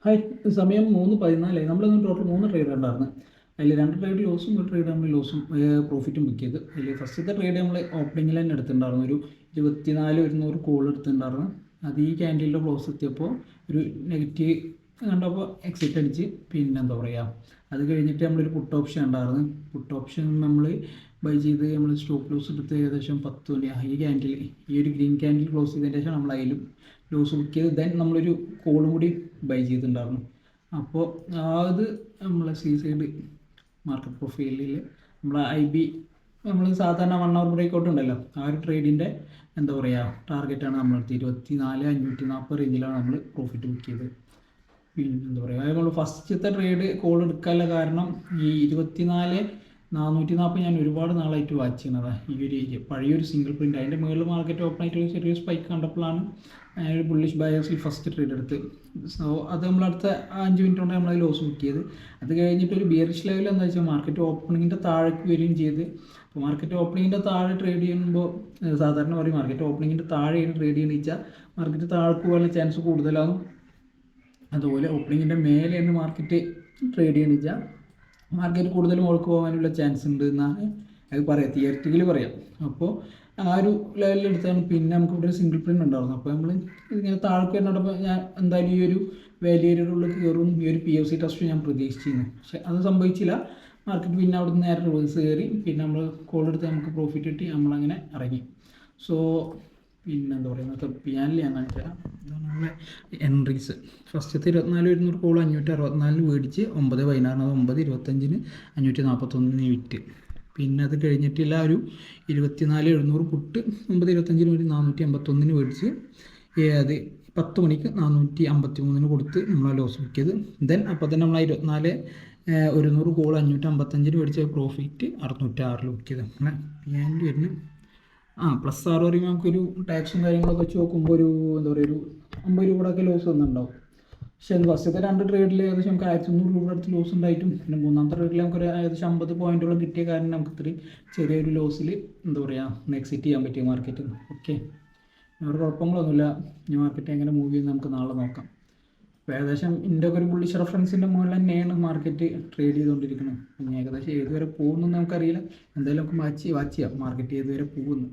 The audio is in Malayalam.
ഹായ്, സമയം 3:14. നമ്മളിന്ന് ടോട്ടൽ 3 ട്രേഡ് ഉണ്ടായിരുന്നു. അതിൽ 2 ട്രേഡ് ലോസും 1 ട്രേഡ് നമ്മൾ ലോസും പ്രോഫിറ്റും ബുക്ക് ചെയ്ത്. അതിൽ ഫസ്റ്റത്തെ ട്രേഡ് നമ്മൾ ഓപ്പണിങ്ങിൽ തന്നെ എടുത്തിട്ടുണ്ടായിരുന്നു. ഒരു 24,100 കോൾ എടുത്തിട്ടുണ്ടായിരുന്നു. അത് ഈ ക്യാൻഡിലിൻ്റെ ക്ലോസ് എത്തിയപ്പോൾ ഒരു നെഗറ്റീവ് കണ്ടപ്പോൾ എക്സിറ്റ് അടിച്ച് പിന്നെ എന്താ പറയുക, അത് കഴിഞ്ഞിട്ട് നമ്മളൊരു പുട്ട് ഓപ്ഷൻ ഉണ്ടായിരുന്നു. പുട്ട് ഓപ്ഷൻ നമ്മൾ ബൈ ചെയ്ത് നമ്മൾ സ്റ്റോപ്പ് ലോസ് എടുത്ത് ഏകദേശം 10 മണി ഈ ക്യാൻഡിൽ, ഈ ഒരു ഗ്രീൻ ക്യാൻഡിൽ ക്ലോസ് ചെയ്തതിന് ശേഷം നമ്മൾ അതിലും ലോസ് ബുക്ക് ചെയ്ത് ദെൻ നമ്മളൊരു കോളും കൂടി ബൈ ചെയ്തിട്ടുണ്ടായിരുന്നു. അപ്പോൾ അത് നമ്മളെ സൈഡ് മാർക്കറ്റ് പ്രൊഫൈലിൽ നമ്മളെ IB നമ്മൾ സാധാരണ 1 hour ബ്രേക്ക് ഔട്ട് ഉണ്ടല്ലോ, ആ ഒരു ട്രേഡിൻ്റെ എന്താ പറയുക ടാർഗറ്റാണ് നമ്മളെടുത്ത് 24,540 റേഞ്ചിലാണ് നമ്മൾ പ്രോഫിറ്റ് ബുക്ക് ചെയ്തത്. പിന്നെ എന്താ പറയുക, നമ്മൾ ഫസ്റ്റത്തെ ട്രേഡ് കോൾ എടുക്കാനുള്ള കാരണം ഈ 24,440 ഞാൻ ഒരുപാട് നാളായിട്ട് വാച്ച് ചെയ്യുന്നതാണ്. ഈ ഒരു ഏരിയ പഴയൊരു സിംഗിൾ പ്രിൻ്റ്, അതിൻ്റെ മുകളിൽ മാർക്കറ്റ് ഓപ്പൺ ആയിട്ട് ഒരു ചെറിയ സ്പൈക്ക് കണ്ടപ്പോഴാണ് ഒരു ബുള്ളിഷ് ബയേഴ്സിൽ ഫസ്റ്റ് ട്രേഡ് എടുത്ത്. സോ അത് നമ്മളടുത്ത 5 മിനിറ്റ് കൊണ്ട് നമ്മളത് ലോസ് ബുക്ക് ചെയ്ത്. അത് കഴിഞ്ഞിട്ട് ഒരു ബിയറിഷ് ലെവൽ എന്താ വെച്ചാൽ മാർക്കറ്റ് ഓപ്പണിങ്ങിൻ്റെ താഴേക്ക് വരികയും ചെയ്ത്. അപ്പോൾ മാർക്കറ്റ് ഓപ്പണിങ്ങിൻ്റെ താഴെ ട്രേഡ് ചെയ്യുമ്പോൾ സാധാരണ പറയും മാർക്കറ്റ് ഓപ്പണിങ്ങിൻ്റെ താഴെയാണ് ട്രേഡ് ചെയ്യുന്നത് വെച്ചാൽ മാർക്കറ്റ് താഴേക്ക് പോകാനുള്ള ചാൻസ് കൂടുതലാകും. അതുപോലെ ഓപ്പണിങ്ങിൻ്റെ മേലെയാണ് മാർക്കറ്റ് ട്രേഡ് ചെയ്യുന്നത് വെച്ചാൽ മാർക്കറ്റ് കൂടുതൽ മുകളിലേക്ക് പോകാനുള്ള ചാൻസ് ഉണ്ട് എന്നാണ് അത് പറയാം, തിയറിറ്റിക്കലി പറയാം. അപ്പോൾ ആ ഒരു ലെവലിൽ എടുത്താണ്. പിന്നെ നമുക്ക് ഇവിടെ ഒരു സിംഗിൾ പ്രിൻ്റ് ഉണ്ടായിരുന്നു. അപ്പോൾ നമ്മൾ ഇങ്ങനെ താഴേക്ക് വരുന്നുണ്ടപ്പോൾ ഞാൻ എന്തായാലും ഈ ഒരു വാല്യൂ ഏരിയയുടെ ഉള്ളിൽ കയറും ഈ ഒരു POC ടെസ്റ്റ് ഞാൻ പ്രതീക്ഷിച്ചിരുന്നു. പക്ഷേ അത് സംഭവിച്ചില്ല. മാർക്കറ്റ് പിന്നെ അവിടെ നിന്ന് നേരെ റിവേഴ്സ് കയറി. പിന്നെ നമ്മൾ കോൾ എടുത്ത് നമുക്ക് പ്രോഫിറ്റ് കിട്ടി, നമ്മളങ്ങനെ ഇറങ്ങി. സോ പിന്നെ എന്താ പറയുക, പിയാനിൽ ഞാൻ കാണിച്ചു തരാം. ഇതാണ് നമ്മളെ എൻട്രീസ്. ഫസ്റ്റത്തെ 24,100 കോൾ 564 മേടിച്ച് 9:16 9:25 541 വിറ്റ്. പിന്നെ അത് കഴിഞ്ഞിട്ടില്ല ഒരു 24,700 പുട്ട് 9:25 ഒരു 481 മേടിച്ച് അത് 10 മണിക്ക് 453 കൊടുത്ത് നമ്മൾ ലോസ് ബുക്ക് ചെയ്ത്. ദെൻ അപ്പോൾ തന്നെ നമ്മൾ 24,100 കോൾ 555 മേടിച്ച പ്രോഫിറ്റ് 606 ബുക്ക് ചെയ്ത്. അങ്ങനെ പിയാനിൽ വരുന്ന +6 പറയുമ്പോൾ നമുക്കൊരു ടാക്സും കാര്യങ്ങളൊക്കെ വെച്ച് നോക്കുമ്പോൾ ഒരു എന്താ പറയുക ഒരു 50 രൂപയുടെയൊക്കെ ലോസ് വന്നിട്ടുണ്ടാവും. പക്ഷേ ഫസ്റ്റത്തെ 2 ട്രേഡിൽ ഏകദേശം നമുക്ക് 1,300 രൂപ അടുത്ത് ലോസ് ഉണ്ടായിട്ടും പിന്നെ മൂന്നാമത്തെ ട്രേഡിൽ നമുക്കൊരു ഏകദേശം 50 പോയിൻറ്റോളം കിട്ടിയ കാരണം നമുക്ക് ഇത്രയും ചെറിയൊരു ലോസിൽ എന്താ പറയുക എക്സിറ്റ് ചെയ്യാൻ പറ്റിയ മാർക്കറ്റ്. ഓക്കെ, വേറെ കുഴപ്പങ്ങളൊന്നുമില്ല. ഈ മാർക്കറ്റ് എങ്ങനെ മൂവ് ചെയ്യുന്നത് നമുക്ക് നാളെ നോക്കാം. അപ്പോൾ ഏകദേശം ഇതിൻ്റെ ഒക്കെ ഒരു ബുള്ളിഷ് റെഫറൻസിൻ്റെ മുകളിൽ തന്നെയാണ് മാർക്കറ്റ് ട്രേഡ് ചെയ്തുകൊണ്ടിരിക്കുന്നത്. പിന്നെ ഏകദേശം ഏതുവരെ പോകുമെന്ന് നമുക്കറിയില്ല. എന്തായാലും നമുക്ക് വാച്ച് ചെയ്യാം മാർക്കറ്റ് ഏതുവരെ പോകുന്നു.